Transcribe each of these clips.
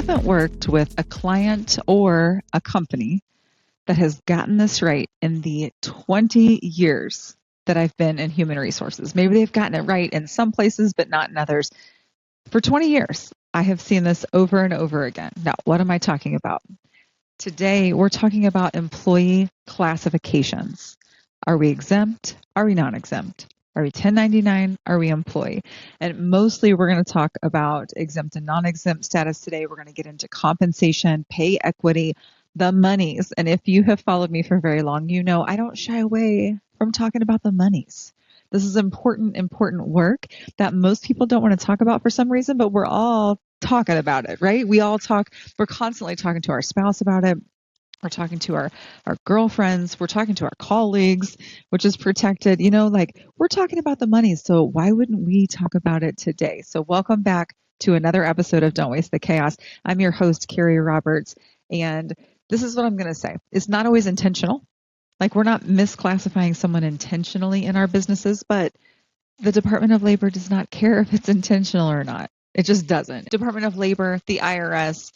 haven't worked with a client or a company that has gotten this right in the 20 years that I've been in human resources. Maybe they've gotten it right in some places, but not in others. For 20 years, I have seen this over and over again. Now, what am I talking about? Today, we're talking about employee classifications. Are we exempt? Are we non-exempt? Are we 1099? Are we employee? And mostly we're going to talk about exempt and non-exempt status today. We're going to get into compensation, pay equity, the monies. And if you have followed me for very long, you know I don't shy away from talking about the monies. This is important work that most people don't want to talk about for some reason, but we're all talking about it, right? We're constantly talking to our spouse about it. We're talking to our girlfriends. We're talking to our colleagues, which is protected. We're talking about the money. So why wouldn't we talk about it today? So welcome back to another episode of Don't Waste the Chaos. I'm your host, Kerri Roberts. And this is what I'm going to say. It's not always intentional. We're not misclassifying someone intentionally in our businesses, but the Department of Labor does not care if it's intentional or not. It just doesn't. Department of Labor, the IRS,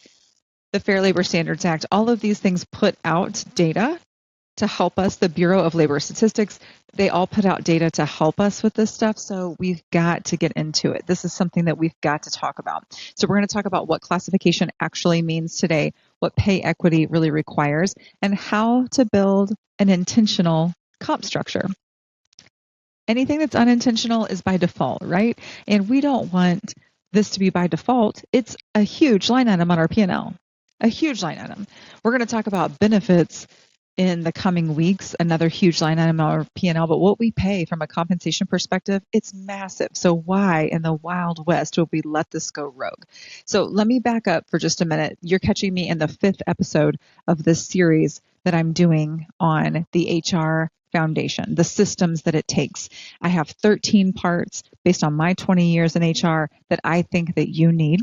the Fair Labor Standards Act, all of these things put out data to help us. The Bureau of Labor Statistics, they all put out data to help us with this stuff. So we've got to get into it. This is something that we've got to talk about. So we're going to talk about what classification actually means today, what pay equity really requires, and how to build an intentional comp structure. Anything that's unintentional is by default, right? And we don't want this to be by default. It's a huge line item on our P&L. A huge line item. We're going to talk about benefits in the coming weeks, another huge line item on our P&L, but what we pay from a compensation perspective, it's massive. So why in the Wild West would we let this go rogue? So let me back up for just a minute. You're catching me in the 5th episode of this series that I'm doing on the HR foundation, the systems that it takes. I have 13 parts based on my 20 years in HR that I think that you need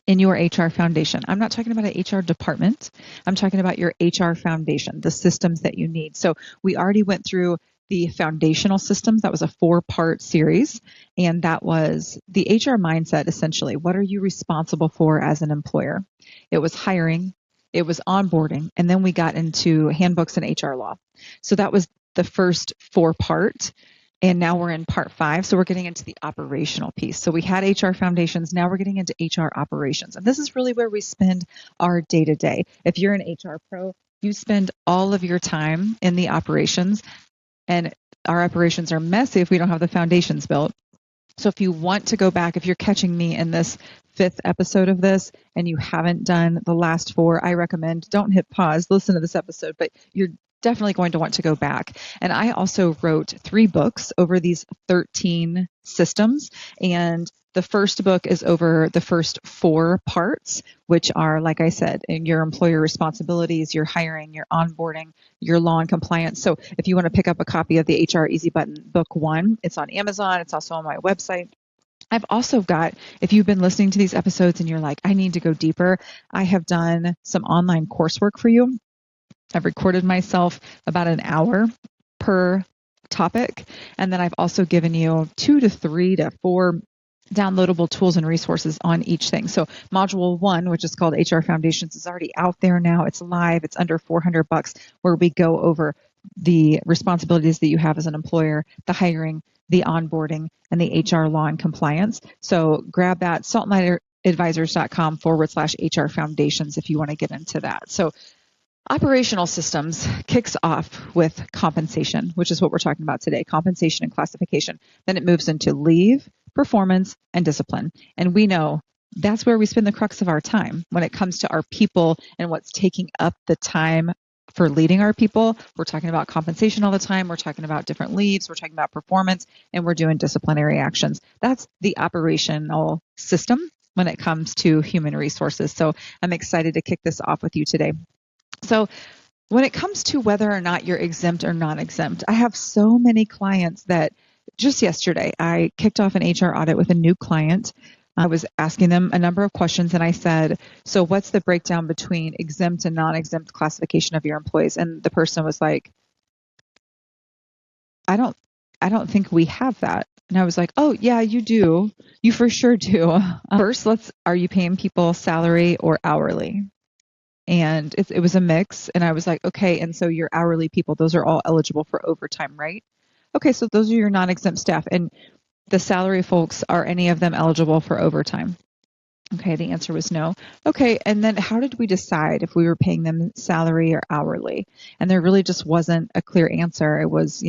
in your HR foundation. I'm not talking about an HR department. I'm talking about your HR foundation, the systems that you need. So we already went through the foundational systems. That was a 4-part series. And that was the HR mindset, essentially. What are you responsible for as an employer? It was hiring. It was onboarding. And then we got into handbooks and HR law. So that was the first 4-part. And now we're in part 5. So we're getting into the operational piece. So we had HR foundations. Now we're getting into HR operations. And this is really where we spend our day-to-day. If you're an HR pro, you spend all of your time in the operations. And our operations are messy if we don't have the foundations built. So if you want to go back, if you're catching me in this 5th episode of this and you haven't done the last 4, I recommend don't hit pause, listen to this episode, but you're definitely going to want to go back. And I also wrote 3 books over these 13 systems. And the first book is over the first 4 parts, which are, like I said, in your employer responsibilities, your hiring, your onboarding, your law and compliance. So if you want to pick up a copy of the HR Easy Button Book 1, it's on Amazon. It's also on my website. I've also got, if you've been listening to these episodes and you're like, I need to go deeper, I have done some online coursework for you. I've recorded myself about an hour per topic. And then I've also given you 2 to 3 to 4 downloadable tools and resources on each thing. So module 1, which is called HR Foundations, is already out there now. It's live. It's under $400, where we go over the responsibilities that you have as an employer, the hiring, the onboarding, and the HR law and compliance. So grab that, saltlightersadvisors.com/HR foundations if you want to get into that. So operational systems kicks off with compensation, which is what we're talking about today, compensation and classification. Then it moves into leave, performance, and discipline. And we know that's where we spend the crux of our time when it comes to our people and what's taking up the time for leading our people. We're talking about compensation all the time. We're talking about different leaves. We're talking about performance, and we're doing disciplinary actions. That's the operational system when it comes to human resources. So I'm excited to kick this off with you today. So when it comes to whether or not you're exempt or non-exempt, I have so many clients that just yesterday I kicked off an HR audit with a new client. I was asking them a number of questions and I said, so what's the breakdown between exempt and non-exempt classification of your employees? And the person was like, I don't think we have that. And I was like, oh, yeah, you do. You for sure do. First, are you paying people salary or hourly? And it was a mix. And I was like, okay, and so your hourly people, those are all eligible for overtime, right? Okay, so those are your non-exempt staff. And the salary folks, are any of them eligible for overtime? Okay, the answer was no. Okay, and then how did we decide if we were paying them salary or hourly? And there really just wasn't a clear answer. It was,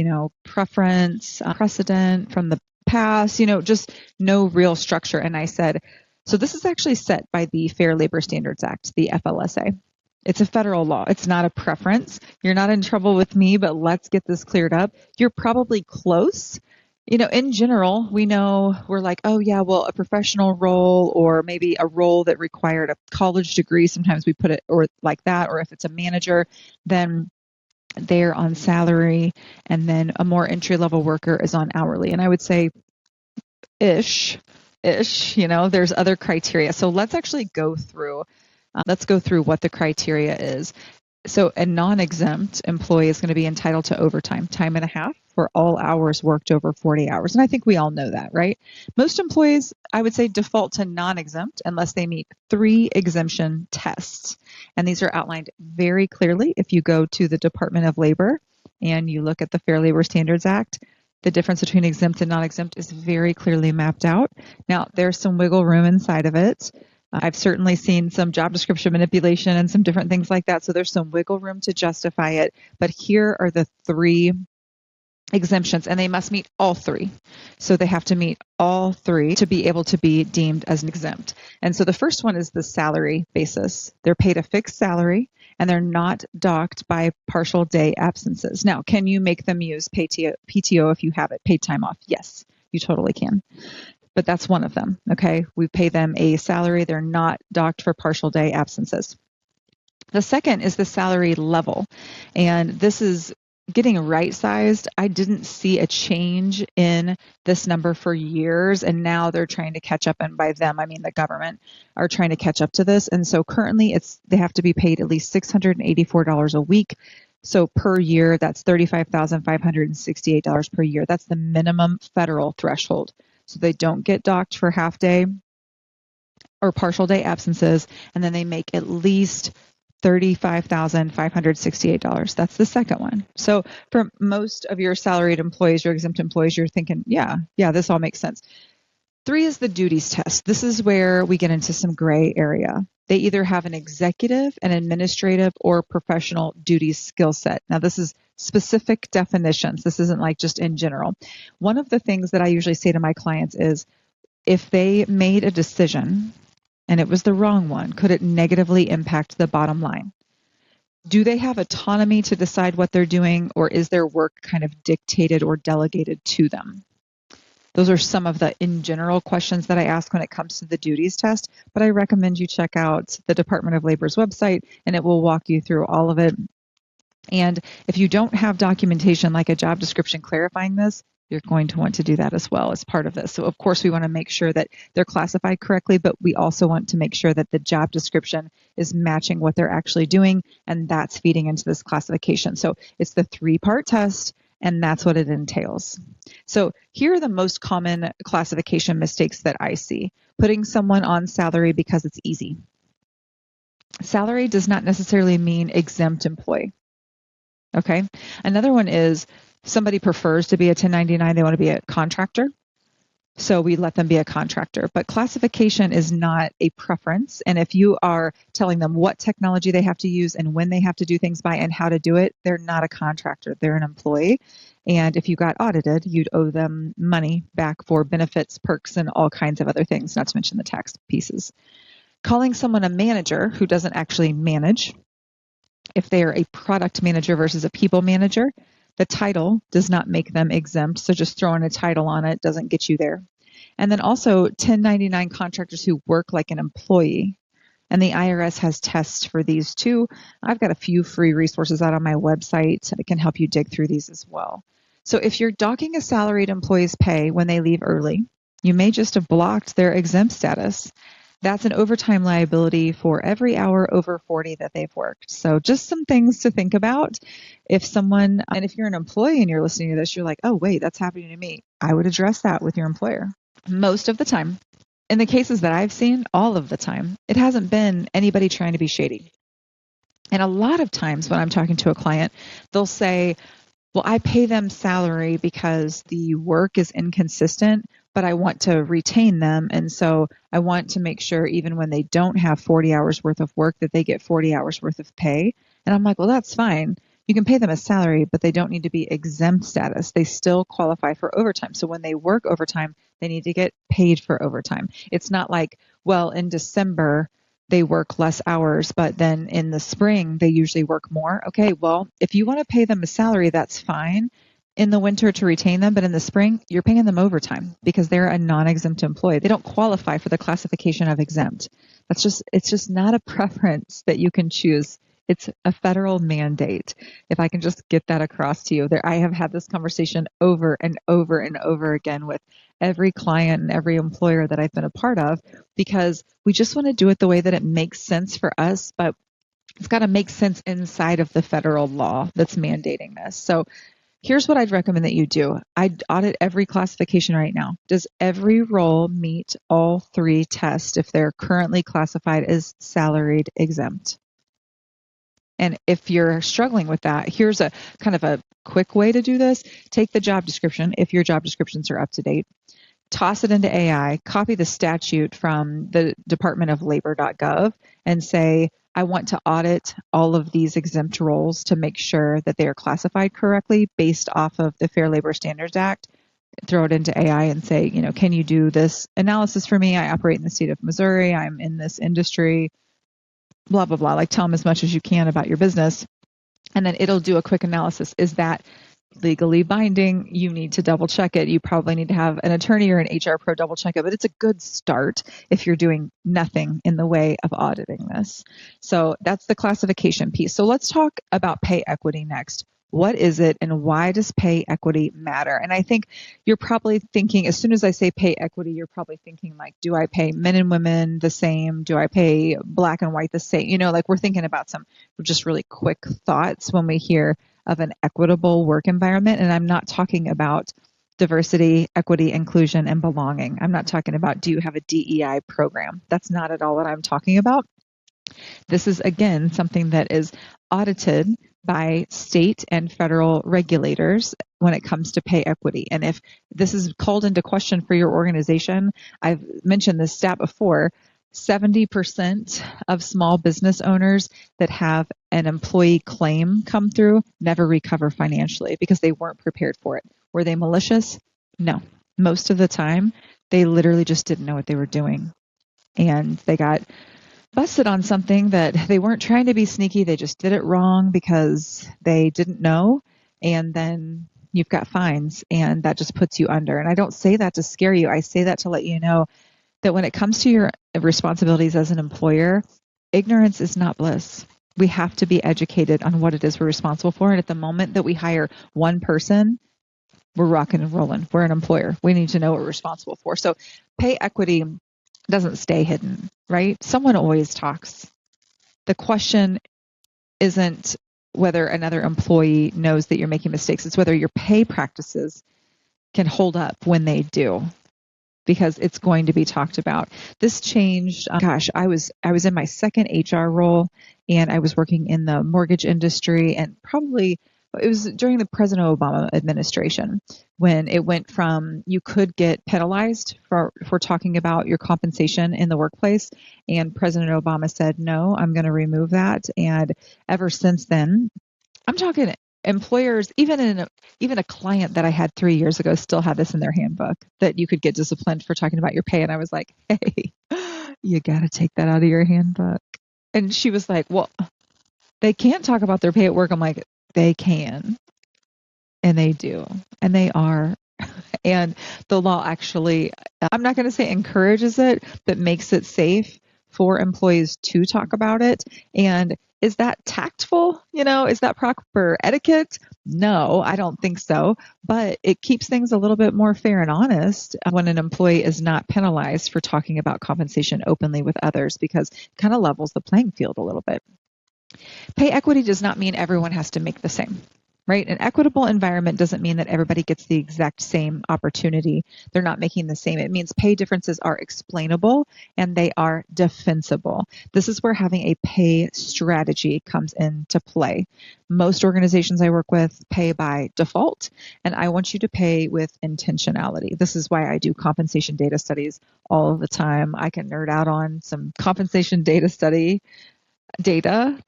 preference, precedent from the past, just no real structure. And I said, so this is actually set by the Fair Labor Standards Act, the FLSA. It's a federal law. It's not a preference. You're not in trouble with me, but let's get this cleared up. You're probably close. In general, we know we're like, oh, yeah, well, a professional role or maybe a role that required a college degree. Sometimes we put it or like that. Or if it's a manager, then they're on salary. And then a more entry level worker is on hourly. And I would say ish, there's other criteria. So let's actually go through. Let's go through what the criteria is. So a non-exempt employee is going to be entitled to overtime, time and a half for all hours worked over 40 hours. And I think we all know that, right? Most employees, I would say, default to non-exempt unless they meet 3 exemption tests. And these are outlined very clearly if you go to the Department of Labor and you look at the Fair Labor Standards Act. The difference between exempt and non-exempt is very clearly mapped out. Now, there's some wiggle room inside of it. I've certainly seen some job description manipulation and some different things like that. So there's some wiggle room to justify it. But here are the 3 exemptions, and they must meet all 3. So they have to meet all 3 to be able to be deemed as an exempt. And so the first one is the salary basis. They're paid a fixed salary, and they're not docked by partial day absences. Now, can you make them use PTO if you have it, paid time off? Yes, you totally can. But that's one of them, okay? We pay them a salary. They're not docked for partial day absences. The second is the salary level. And this is getting right-sized. I didn't see a change in this number for years, and now they're trying to catch up. And by them, I mean the government are trying to catch up to this. And so currently they have to be paid at least $684 a week. So per year, that's $35,568 per year. That's the minimum federal threshold. So they don't get docked for half day or partial day absences, and then they make at least $35,568. That's the second one. So for most of your salaried employees, your exempt employees, you're thinking, yeah, this all makes sense. 3 is the duties test. This is where we get into some gray area. They either have an executive, an administrative, or professional duties skill set. Now, this is specific definitions. This isn't like just in general. One of the things that I usually say to my clients is, if they made a decision and it was the wrong one, could it negatively impact the bottom line? Do they have autonomy to decide what they're doing, or is their work kind of dictated or delegated to them? Those are some of the in general questions that I ask when it comes to the duties test, but I recommend you check out the Department of Labor's website, and it will walk you through all of it. And if you don't have documentation like a job description clarifying this, you're going to want to do that as well as part of this. So of course, we want to make sure that they're classified correctly, but we also want to make sure that the job description is matching what they're actually doing, and that's feeding into this classification. So it's the 3-part test, and that's what it entails. So here are the most common classification mistakes that I see. Putting someone on salary because it's easy. Salary does not necessarily mean exempt employee. Okay. Another one is somebody prefers to be a 1099. They want to be a contractor. So we let them be a contractor. But classification is not a preference. And if you are telling them what technology they have to use and when they have to do things by and how to do it, they're not a contractor. They're an employee. And if you got audited, you'd owe them money back for benefits, perks, and all kinds of other things, not to mention the tax pieces. Calling someone a manager who doesn't actually manage, if they are a product manager versus a people manager, the title does not make them exempt, so just throwing a title on it doesn't get you there. And then also 1099 contractors who work like an employee. And the IRS has tests for these too. I've got a few free resources out on my website that can help you dig through these as well. So if you're docking a salaried employee's pay when they leave early, you may just have blocked their exempt status. That's an overtime liability for every hour over 40 that they've worked. So just some things to think about. If someone, and if you're an employee and you're listening to this, you're like, oh, wait, that's happening to me. I would address that with your employer. Most of the time, in the cases that I've seen, all of the time, it hasn't been anybody trying to be shady. And a lot of times when I'm talking to a client, they'll say, well, I pay them salary because the work is inconsistent, but I want to retain them. And so I want to make sure even when they don't have 40 hours worth of work that they get 40 hours worth of pay. And I'm like, well, that's fine. You can pay them a salary, but they don't need to be exempt status. They still qualify for overtime. So when they work overtime, they need to get paid for overtime. It's not like, well, in December, they work less hours, but then in the spring, they usually work more. Okay, well, if you want to pay them a salary, that's fine in the winter to retain them, but in the spring, you're paying them overtime because they're a non-exempt employee. They don't qualify for the classification of exempt. It's just not a preference that you can choose. It's a federal mandate. If I can just get that across to you, I have had this conversation over and over and over again with every client and every employer that I've been a part of, because we just want to do it the way that it makes sense for us, but it's got to make sense inside of the federal law that's mandating this. So here's what I'd recommend that you do. I'd audit every classification right now. Does every role meet all three tests if they're currently classified as salaried exempt? And if you're struggling with that, here's a kind of a quick way to do this. Take the job description, if your job descriptions are up to date, toss it into AI, copy the statute from the Department of Labor.gov and say, I want to audit all of these exempt roles to make sure that they are classified correctly based off of the Fair Labor Standards Act. Throw it into AI and say, can you do this analysis for me? I operate in the state of Missouri. I'm in this industry, blah, blah, blah. Like tell them as much as you can about your business. And then it'll do a quick analysis. Is that legally binding? You need to double check it. You probably need to have an attorney or an HR pro double check it, but it's a good start if you're doing nothing in the way of auditing this. So that's the classification piece. So let's talk about pay equity next. What is it and why does pay equity matter? And I think you're probably thinking, as soon as I say pay equity, you're probably thinking like, do I pay men and women the same? Do I pay black and white the same? Like we're thinking about some just really quick thoughts when we hear of an equitable work environment. And I'm not talking about diversity, equity, inclusion, and belonging. I'm not talking about, do you have a DEI program? That's not at all what I'm talking about. This is, again, something that is audited by state and federal regulators when it comes to pay equity. And if this is called into question for your organization, I've mentioned this stat before, 70% of small business owners that have an employee claim come through never recover financially because they weren't prepared for it. Were they malicious? No. Most of the time, they literally just didn't know what they were doing. And they got busted on something that they weren't trying to be sneaky. They just did it wrong because they didn't know. And then you've got fines and that just puts you under. And I don't say that to scare you. I say that to let you know that when it comes to your responsibilities as an employer, ignorance is not bliss. We have to be educated on what it is we're responsible for. And at the moment that we hire one person, we're rocking and rolling. We're an employer. We need to know what we're responsible for. So pay equity doesn't stay hidden, right? Someone always talks. The question isn't whether another employee knows that you're making mistakes. It's whether your pay practices can hold up when they do, because it's going to be talked about. This changed. I was in my second HR role, and I was working in the mortgage industry, and probably it was during the President Obama administration when it went from you could get penalized for talking about your compensation in the workplace, and President Obama said, no, I'm going to remove that. And ever since then, I'm talking employers, even a client that I had 3 years ago still had this in their handbook that you could get disciplined for talking about your pay. And I was like, hey, you got to take that out of your handbook. And she was like, well, they can't talk about their pay at work. I'm like, they can. And they do. And they are. And the law actually, I'm not going to say encourages it, but makes it safe for employees to talk about it. And Is that tactful? Is that proper etiquette? No, I don't think so. But it keeps things a little bit more fair and honest when an employee is not penalized for talking about compensation openly with others, because it kind of levels the playing field a little bit. Pay equity does not mean everyone has to make the same. Right? An equitable environment doesn't mean that everybody gets the exact same opportunity. They're not making the same. It means pay differences are explainable and they are defensible. This is where having a pay strategy comes into play. Most organizations I work with pay by default, and I want you to pay with intentionality. This is why I do compensation data studies all the time. I can nerd out on some compensation data.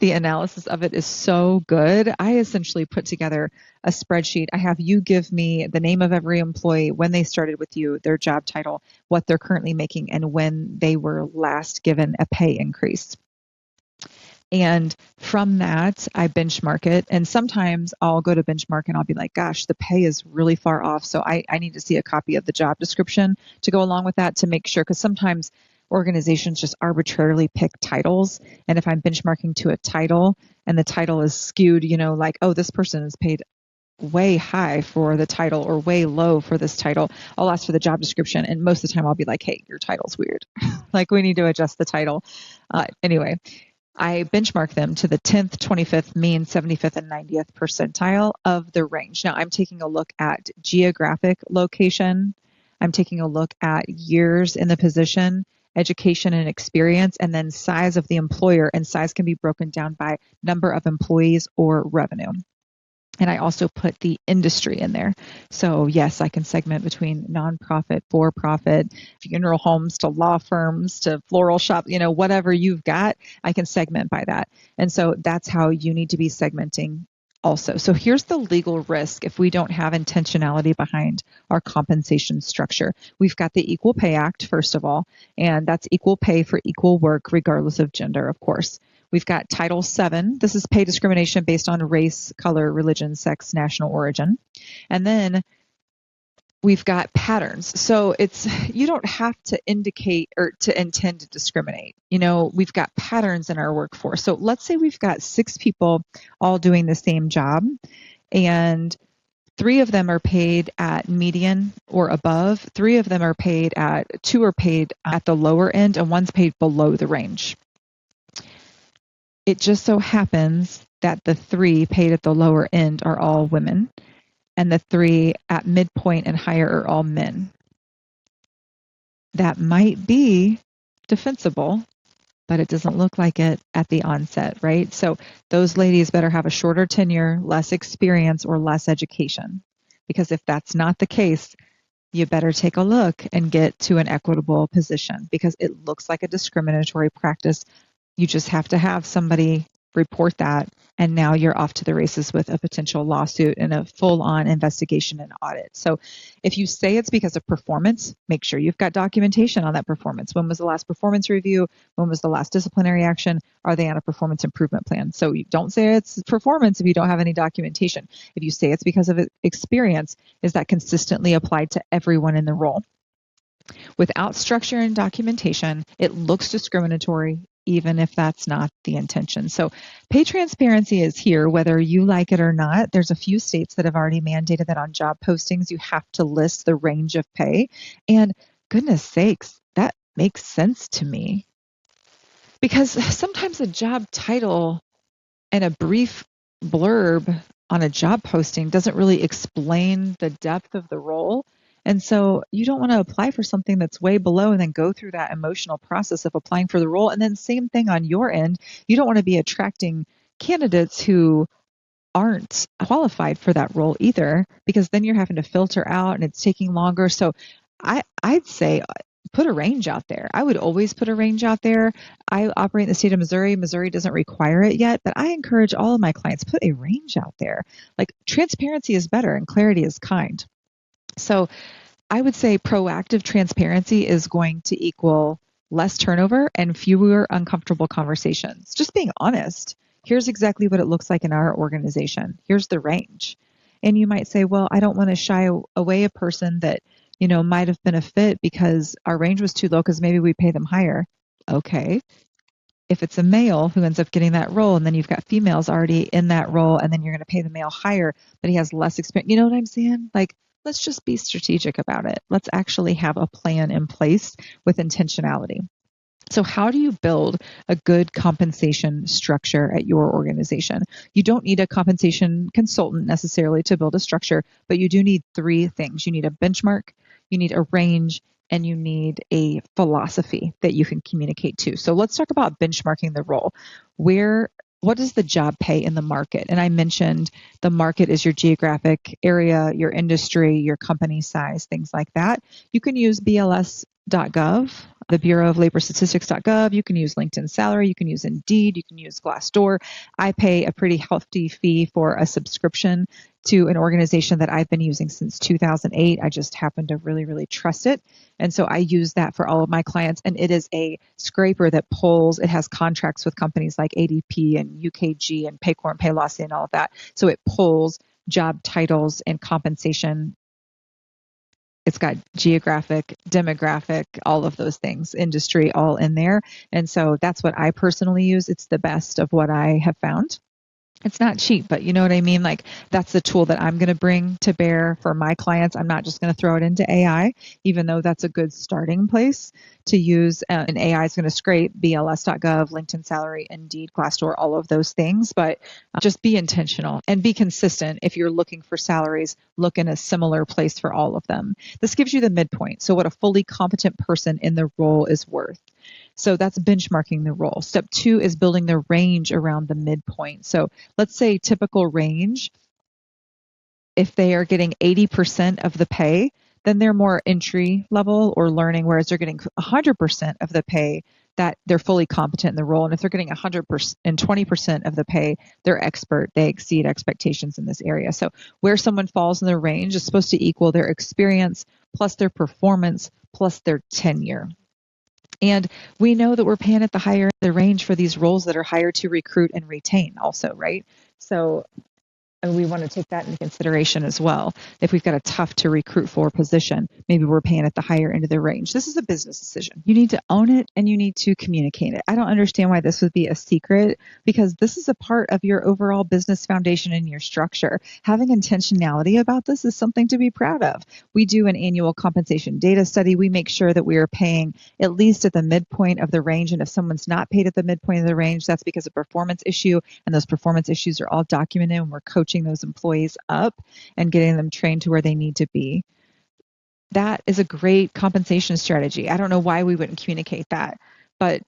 The analysis of it is so good. I essentially put together a spreadsheet. I have you give me the name of every employee, when they started with you, their job title, what they're currently making, and when they were last given a pay increase. And from that, I benchmark it. And sometimes I'll go to benchmark and I'll be like, gosh, the pay is really far off. So I need to see a copy of the job description to go along with that to make sure, because sometimes organizations just arbitrarily pick titles. And if I'm benchmarking to a title and the title is skewed, like, oh, this person is paid way high for the title or way low for this title, I'll ask for the job description. And most of the time I'll be like, hey, your title's weird. Like, we need to adjust the title. Anyway, I benchmark them to the 10th, 25th, mean, 75th, and 90th percentile of the range. Now, I'm taking a look at geographic location. I'm taking a look at years in the position, education and experience, and then size of the employer. And size can be broken down by number of employees or revenue. And I also put the industry in there. So yes, I can segment between nonprofit, for-profit, funeral homes to law firms to floral shop, whatever you've got, I can segment by that. And so that's how you need to be segmenting also. So here's the legal risk if we don't have intentionality behind our compensation structure. We've got the Equal Pay Act, first of all, and that's equal pay for equal work, regardless of gender, of course. We've got Title VII. This is pay discrimination based on race, color, religion, sex, national origin. And then we've got patterns. So you don't have to indicate or to intend to discriminate. We've got patterns in our workforce. So let's say we've got 6 people all doing the same job, and 3 of them are paid at median or above. 3 of them are paid at 2 are paid at the lower end, and 1's paid below the range. It just so happens that the 3 paid at the lower end are all women, and the 3 at midpoint and higher are all men. That might be defensible, but it doesn't look like it at the onset, right? So those ladies better have a shorter tenure, less experience, or less education. Because if that's not the case, you better take a look and get to an equitable position, because it looks like a discriminatory practice. You just have to have somebody report that, and now you're off to the races with a potential lawsuit and a full-on investigation and audit. So if you say it's because of performance, make sure you've got documentation on that performance. When was the last performance review? When was the last disciplinary action? Are they on a performance improvement plan? So you don't say it's performance if you don't have any documentation. If you say it's because of experience, is that consistently applied to everyone in the role? Without structure and documentation, it looks discriminatory, even if that's not the intention. So pay transparency is here, whether you like it or not. There's a few states that have already mandated that on job postings, you have to list the range of pay. And goodness sakes, that makes sense to me. Because sometimes a job title and a brief blurb on a job posting doesn't really explain the depth of the role. And so you don't want to apply for something that's way below and then go through that emotional process of applying for the role. And then same thing on your end. You don't want to be attracting candidates who aren't qualified for that role either, because then you're having to filter out and it's taking longer. So I'd say put a range out there. I would always put a range out there. I operate in the state of Missouri. Missouri doesn't require it yet, but I encourage all of my clients, put a range out there. Like, transparency is better and clarity is kind. So I would say proactive transparency is going to equal less turnover and fewer uncomfortable conversations. Just being honest. Here's exactly what it looks like in our organization. Here's the range. And you might say, well, I don't want to shy away a person that, might have been a fit because our range was too low because maybe we pay them higher. Okay. if it's a male who ends up getting that role, and then you've got females already in that role, and then you're going to pay the male higher, but he has less experience. You know what I'm saying? Like, let's just be strategic about it. Let's actually have a plan in place with intentionality. So how do you build a good compensation structure at your organization? You don't need a compensation consultant necessarily to build a structure, but you do need three things. You need a benchmark, you need a range, and you need a philosophy that you can communicate to. So let's talk about benchmarking the role. What does the job pay in the market? And I mentioned the market is your geographic area, your industry, your company size, things like that. You can use BLS.gov, the Bureau of Labor Statistics.gov. You can use LinkedIn Salary. You can use Indeed. You can use Glassdoor. I pay a pretty hefty fee for a subscription to an organization that I've been using since 2008. I just happen to really, really trust it. And so I use that for all of my clients. And it is a scraper that pulls, it has contracts with companies like ADP and UKG and Paycor and Paylocity and all of that. So it pulls job titles and compensation. It's got geographic, demographic, all of those things, industry, all in there. And so that's what I personally use. It's the best of what I have found. It's not cheap, but you know what I mean? Like, that's the tool that I'm going to bring to bear for my clients. I'm not just going to throw it into AI, even though that's a good starting place to use. And AI is going to scrape BLS.gov, LinkedIn Salary, Indeed, Glassdoor, all of those things. But just be intentional and be consistent. If you're looking for salaries, look in a similar place for all of them. This gives you the midpoint. So what a fully competent person in the role is worth. So that's benchmarking the role. Step 2 is building the range around the midpoint. So let's say typical range, if they are getting 80% of the pay, then they're more entry level or learning, whereas they're getting 100% of the pay, that they're fully competent in the role. And if they're getting 100% and 20% of the pay, they're expert. They exceed expectations in this area. So where someone falls in the range is supposed to equal their experience plus their performance plus their tenure. And we know that we're paying at the higher end of the range for these roles that are hired to recruit and retain also, right? So and we want to take that into consideration as well. If we've got a tough to recruit for position, maybe we're paying at the higher end of the range. This is a business decision. You need to own it and you need to communicate it. I don't understand why this would be a secret, because this is a part of your overall business foundation and your structure. Having intentionality about this is something to be proud of. We do an annual compensation data study. We make sure that we are paying at least at the midpoint of the range. And if someone's not paid at the midpoint of the range, that's because of a performance issue. And those performance issues are all documented, and we're coaching those employees up and getting them trained to where they need to be. That is a great compensation strategy. I don't know why we wouldn't communicate that, but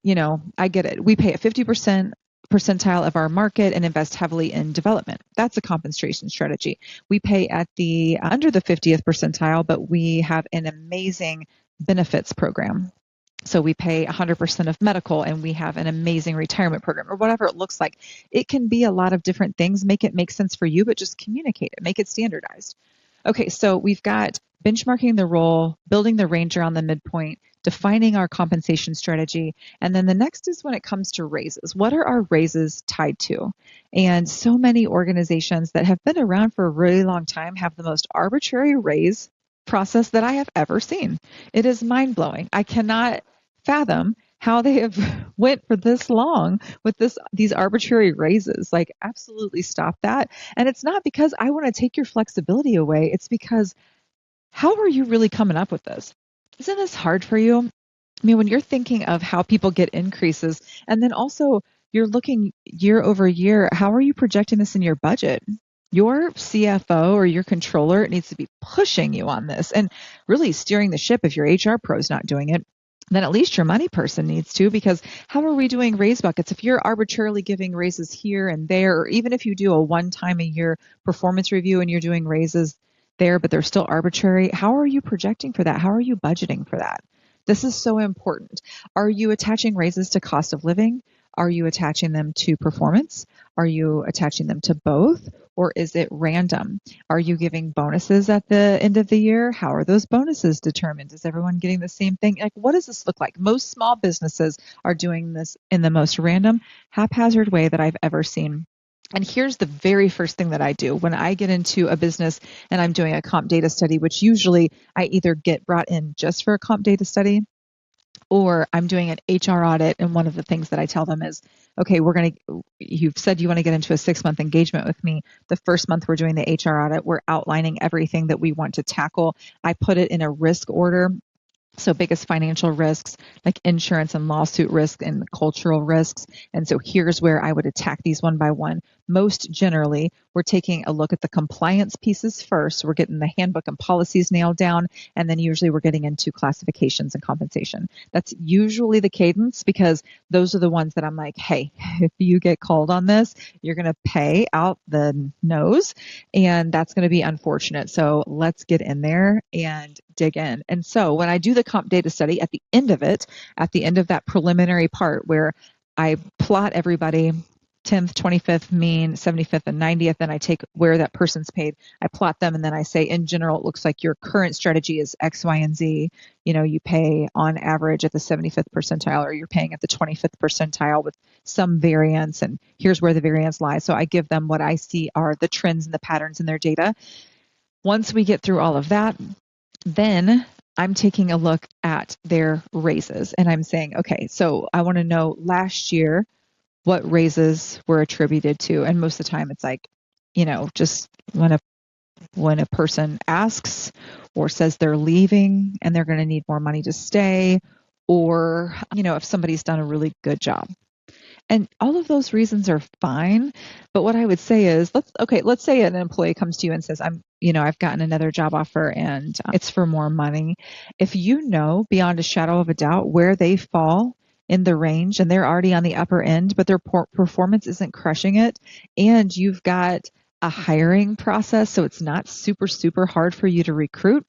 I get it. We pay at 50% percentile of our market and invest heavily in development. That's a compensation strategy. We pay at the under the 50th percentile, but we have an amazing benefits program. So we pay 100% of medical, and we have an amazing retirement program, or whatever it looks like. It can be a lot of different things. Make it make sense for you, but just communicate it. Make it standardized. Okay, so we've got benchmarking the role, building the range around the midpoint, defining our compensation strategy. And then the next is when it comes to raises. What are our raises tied to? And so many organizations that have been around for a really long time have the most arbitrary raise process that I have ever seen. It is mind-blowing. I cannot fathom how they have went for this long with these arbitrary raises. Like, absolutely stop that. And it's not because I want to take your flexibility away. It's because, how are you really coming up with this? Isn't this hard for you? I mean, when you're thinking of how people get increases, and then also you're looking year over year, how are you projecting this in your budget? Your CFO or your controller needs to be pushing you on this and really steering the ship. If your HR pro is not doing it, then at least your money person needs to, because how are we doing raise buckets? If you're arbitrarily giving raises here and there, or even if you do a one-time a year performance review and you're doing raises there, but they're still arbitrary, how are you projecting for that? How are you budgeting for that? This is so important. Are you attaching raises to cost of living? Are you attaching them to performance? Are you attaching them to both? Or is it random? Are you giving bonuses at the end of the year? How are those bonuses determined? Is everyone getting the same thing? Like, what does this look like? Most small businesses are doing this in the most random, haphazard way that I've ever seen. And here's the very first thing that I do when I get into a business and I'm doing a comp data study, which usually I either get brought in just for a comp data study, Or I'm doing an HR audit, and one of the things that I tell them is, okay, you've said you want to get into a 6-month engagement with me. The first month we're doing the HR audit, we're outlining everything that we want to tackle. I put it in a risk order. So biggest financial risks like insurance and lawsuit risk and cultural risks. And so here's where I would attack these one by one. Most generally, we're taking a look at the compliance pieces first. We're getting the handbook and policies nailed down. And then usually we're getting into classifications and compensation. That's usually the cadence because those are the ones that I'm like, hey, if you get called on this, you're going to pay out the nose. And that's going to be unfortunate. So let's get in there and dig in. And so when I do the comp data study at the end of that preliminary part where I plot everybody 10th, 25th, mean, 75th, and 90th, and I take where that person's paid, I plot them, and then I say, in general, it looks like your current strategy is X, Y, and Z. You pay on average at the 75th percentile, or you're paying at the 25th percentile with some variance, and here's where the variance lies. So I give them what I see are the trends and the patterns in their data. Once we get through all of that, then I'm taking a look at their raises, and I'm saying, okay, so I want to know last year what raises were attributed to. And most of the time it's like, just when a person asks or says they're leaving and they're going to need more money to stay, or, if somebody's done a really good job. And all of those reasons are fine. But what I would say is, let's say an employee comes to you and says, I've gotten another job offer and it's for more money. If you know beyond a shadow of a doubt where they fall in the range and they're already on the upper end, but their performance isn't crushing it, and you've got a hiring process, so it's not super, super hard for you to recruit,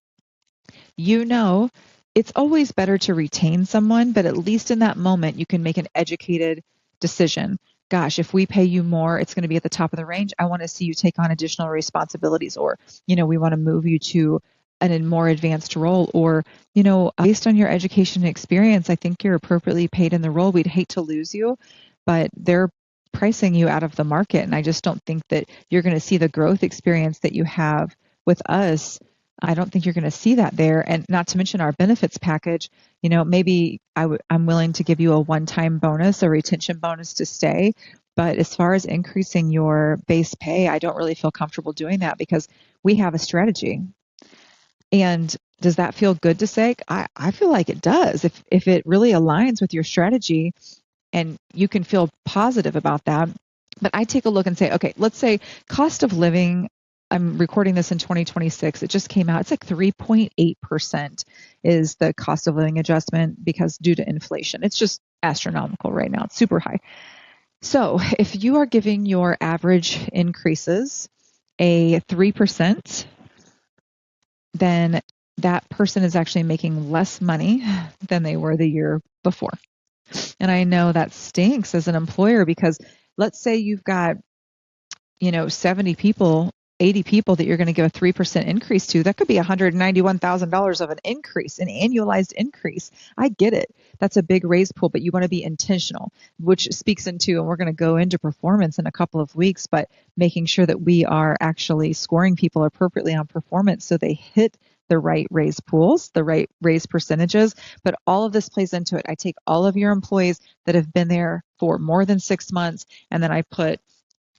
it's always better to retain someone, but at least in that moment, you can make an educated decision. Gosh, if we pay you more, it's going to be at the top of the range. I want to see you take on additional responsibilities, or, we want to move you to a more advanced role, or, based on your education and experience, I think you're appropriately paid in the role. We'd hate to lose you, but they're pricing you out of the market. And I just don't think that you're going to see the growth experience that you have with us. I don't think you're going to see that there. And not to mention our benefits package, maybe I'm willing to give you a one-time bonus, a retention bonus to stay. But as far as increasing your base pay, I don't really feel comfortable doing that because we have a strategy. And does that feel good to say? I feel like it does. If it really aligns with your strategy and you can feel positive about that. But I take a look and say, okay, let's say cost of living, I'm recording this in 2026. It just came out. It's like 3.8% is the cost of living adjustment because due to inflation. It's just astronomical right now. It's super high. So if you are giving your average increases a 3%, then that person is actually making less money than they were the year before. And I know that stinks as an employer because let's say you've got, 70 people, 80 people that you're going to give a 3% increase to. That could be $191,000 of an increase, an annualized increase. I get it. That's a big raise pool, but you want to be intentional, which speaks into, and we're going to go into performance in a couple of weeks, but making sure that we are actually scoring people appropriately on performance so they hit the right raise pools, the right raise percentages. But all of this plays into it. I take all of your employees that have been there for more than 6 months, and then I put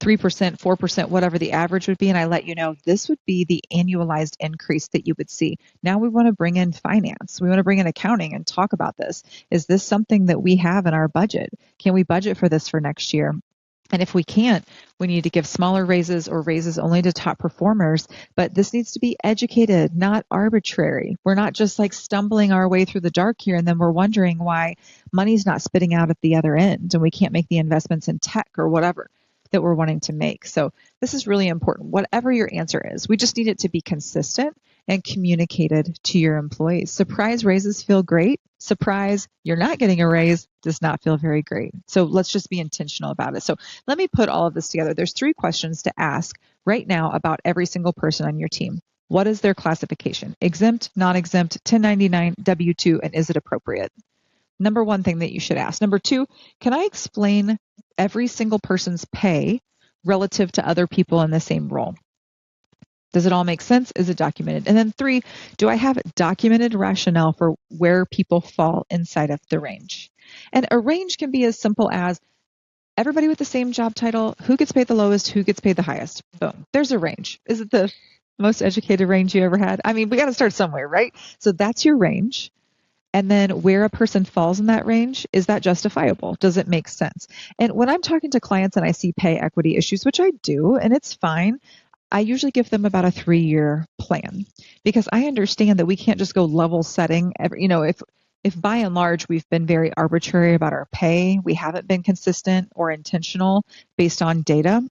3%, 4%, whatever the average would be, and I let you know this would be the annualized increase that you would see. Now we want to bring in finance. We want to bring in accounting and talk about this. Is this something that we have in our budget? Can we budget for this for next year? And if we can't, we need to give smaller raises or raises only to top performers. But this needs to be educated, not arbitrary. We're not just like stumbling our way through the dark here and then we're wondering why money's not spitting out at the other end and we can't make the investments in tech or whatever that we're wanting to make. So this is really important. Whatever your answer is, we just need it to be consistent and communicated to your employees. Surprise raises feel great. Surprise, you're not getting a raise does not feel very great. So let's just be intentional about it. So let me put all of this together. There's 3 questions to ask right now about every single person on your team. What is their classification? Exempt, non-exempt, 1099, W-2, and is it appropriate? Number 1 thing that you should ask. Number 2, can I explain every single person's pay relative to other people in the same role? Does it all make sense? Is it documented? And then 3, do I have documented rationale for where people fall inside of the range? And a range can be as simple as everybody with the same job title, who gets paid the lowest, who gets paid the highest. Boom, there's a range. Is it the most educated range you ever had? I mean, we got to start somewhere, right? So that's your range. And then where a person falls in that range, is that justifiable? Does it make sense? And when I'm talking to clients and I see pay equity issues, which I do, and it's fine, I usually give them about a 3-year plan, because I understand that we can't just go level setting. If by and large we've been very arbitrary about our pay, we haven't been consistent or intentional based on data,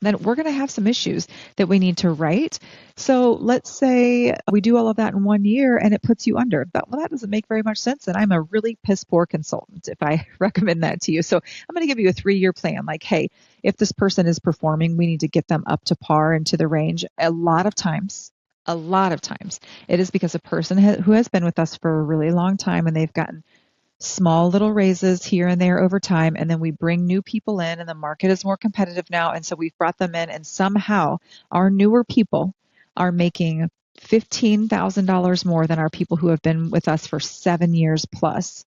then we're going to have some issues that we need to right. So let's say we do all of that in 1 year and it puts you under. But, well, that doesn't make very much sense. And I'm a really piss poor consultant if I recommend that to you. So I'm going to give you a 3-year plan. Like, hey, if this person is performing, we need to get them up to par and to the range. A lot of times, it is because a person who has been with us for a really long time and they've gotten small little raises here and there over time, and then we bring new people in and the market is more competitive now, and so we've brought them in, and somehow our newer people are making $15,000 more than our people who have been with us for 7 years plus.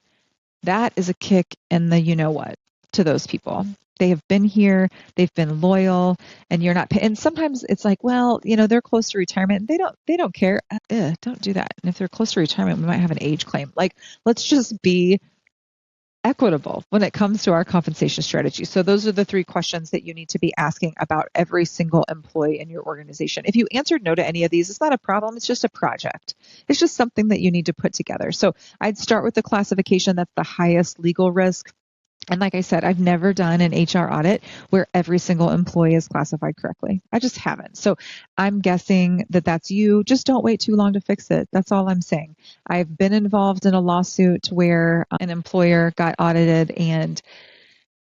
That is a kick in the you-know-what to those people. They have been here, they've been loyal, and you're not and sometimes it's like, well, they're close to retirement. They don't care. Don't do that. And if they're close to retirement, we might have an age claim. Like, let's just be equitable when it comes to our compensation strategy. So those are the 3 questions that you need to be asking about every single employee in your organization. If you answered no to any of these, it's not a problem. It's just a project. It's just something that you need to put together. So I'd start with the classification. That's the highest legal risk. And like I said, I've never done an HR audit where every single employee is classified correctly. I just haven't. So I'm guessing that that's you. Just don't wait too long to fix it. That's all I'm saying. I've been involved in a lawsuit where an employer got audited and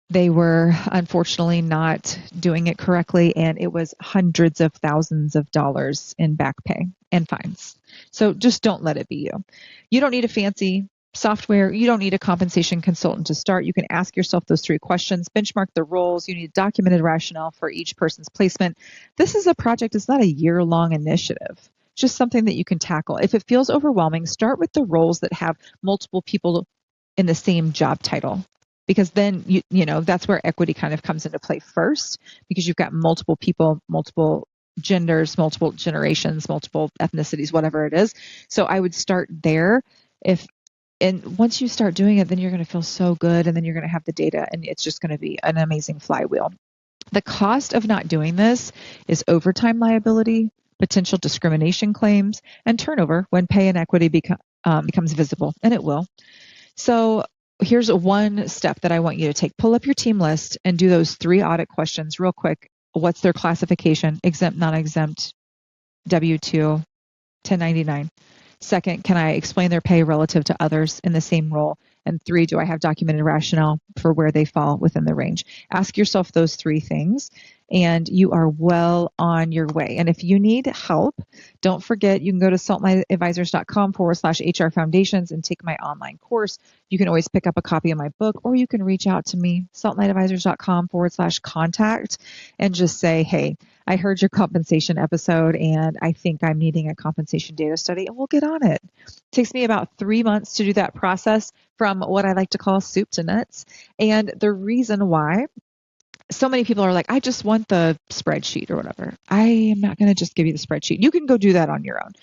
they were unfortunately not doing it correctly, and it was hundreds of thousands of dollars in back pay and fines. So just don't let it be you. You don't need a fancy software. You don't need a compensation consultant to start. You can ask yourself those 3 questions, benchmark the roles. You need documented rationale for each person's placement. This is a project. It's not a year-long initiative. Just something that you can tackle. If it feels overwhelming, start with the roles that have multiple people in the same job title, because then you know that's where equity kind of comes into play first, because you've got multiple people, multiple genders, multiple generations, multiple ethnicities, whatever it is. So I would start there. And once you start doing it, then you're going to feel so good, and then you're going to have the data, and it's just going to be an amazing flywheel. The cost of not doing this is overtime liability, potential discrimination claims, and turnover when pay inequity becomes visible, and it will. So here's one step that I want you to take. Pull up your team list and do those 3 audit questions real quick. What's their classification? Exempt, non-exempt, W-2, 1099. Second, can I explain their pay relative to others in the same role? And 3, do I have documented rationale for where they fall within the range? Ask yourself those 3 things, and you are well on your way. And if you need help, don't forget, you can go to saltlightadvisors.com/HR Foundations and take my online course. You can always pick up a copy of my book, or you can reach out to me, saltlightadvisors.com/contact, and just say, hey, I heard your compensation episode and I think I'm needing a compensation data study, and we'll get on it. It takes me about 3 months to do that process, from what I like to call soup to nuts. And the reason why so many people are like, I just want the spreadsheet or whatever. I am not going to just give you the spreadsheet. You can go do that on your own.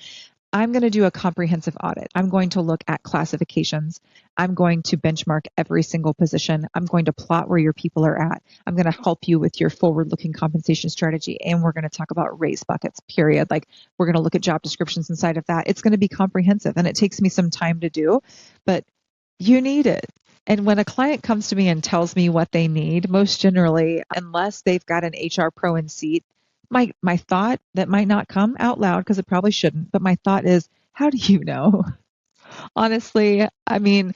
I'm going to do a comprehensive audit. I'm going to look at classifications. I'm going to benchmark every single position. I'm going to plot where your people are at. I'm going to help you with your forward-looking compensation strategy. And we're going to talk about raise buckets, period. Like, we're going to look at job descriptions inside of that. It's going to be comprehensive, and it takes me some time to do, but you need it. And when a client comes to me and tells me what they need, most generally, unless they've got an HR pro in seat, my thought that might not come out loud, because it probably shouldn't, but my thought is, how do you know? Honestly, I mean,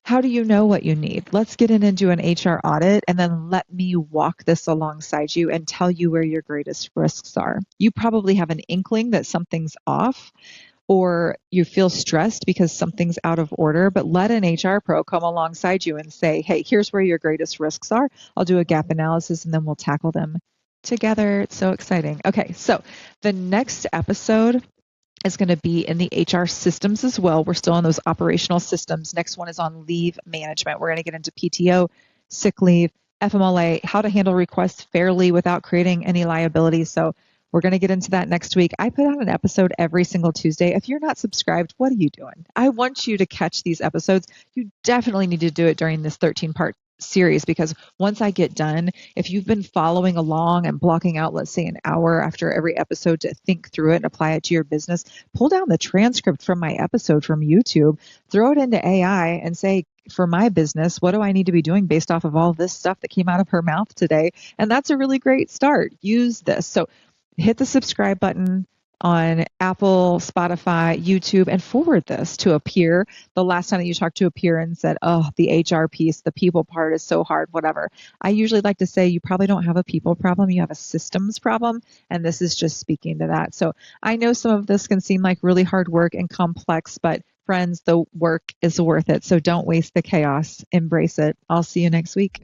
how do you know what you need? Let's get in and do an HR audit, and then let me walk this alongside you and tell you where your greatest risks are. You probably have an inkling that something's off, or you feel stressed because something's out of order, but let an HR pro come alongside you and say, hey, here's where your greatest risks are. I'll do a gap analysis, and then we'll tackle them together. It's so exciting. Okay, so the next episode is going to be in the HR systems as well. We're still on those operational systems. Next one is on leave management. We're going to get into PTO, sick leave, FMLA, how to handle requests fairly without creating any liability. So we're going to get into that next week. I put out an episode every single Tuesday. If you're not subscribed, what are you doing? I want you to catch these episodes. You definitely need to do it during this 13-part series, because once I get done, if you've been following along and blocking out, let's say, an hour after every episode to think through it and apply it to your business, pull down the transcript from my episode from YouTube, throw it into AI and say, for my business, what do I need to be doing based off of all this stuff that came out of her mouth today? And that's a really great start. Use this. So hit the subscribe button on Apple, Spotify, YouTube, and forward this to a peer. The last time that you talked to a peer and said, oh, the HR piece, the people part is so hard, whatever. I usually like to say you probably don't have a people problem, you have a systems problem. And this is just speaking to that. So I know some of this can seem like really hard work and complex, but friends, the work is worth it. So don't waste the chaos. Embrace it. I'll see you next week.